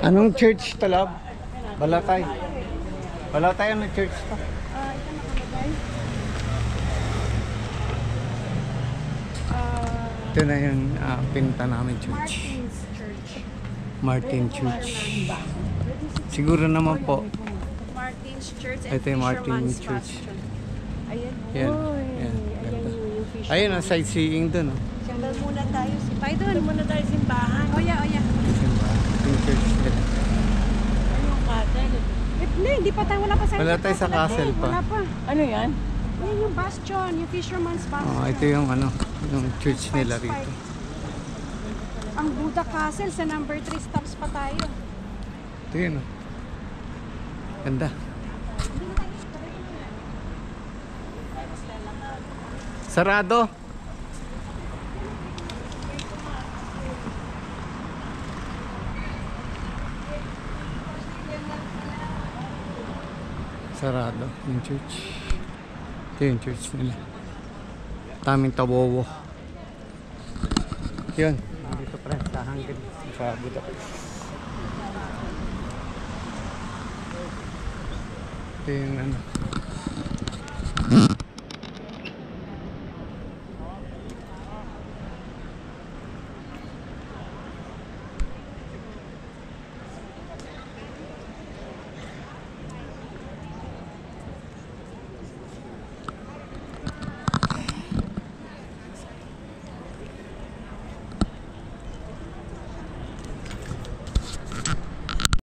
Anong church to, love? Balatay. Balatay, anong church to? Ito na yung pinta namin church. Martin Church. Siguro naman po. Martin's Church and Ito yung Martin Fisherman's Church. Bastion. Ayan. Yan. Oy, Yan. ayan yung Fisherman's. Ayun, ang sightseeing dun. Oh. Doon muna tayo. Tayo doon muna tayo simbahan. Oh yeah, oh yeah. Yung church nila. Ano yung castle? Hindi pa tayo. Wala pa sa Wala tayo sa castle pa. Wala pa. Ano yan? Ayan yung bastion, yung Fisherman's Bastion. Oh, ito yung ano, yung church nila rito. Ang Buddha Castle sa number 3 stops pa tayo. Ito yun. Oh. Ganda. Sarado. Sarado yung church. Ito yung church nila. Taming tawowo. Yun. Dito pa rin sa Hungary. Sa Budapest. Ito yung ano.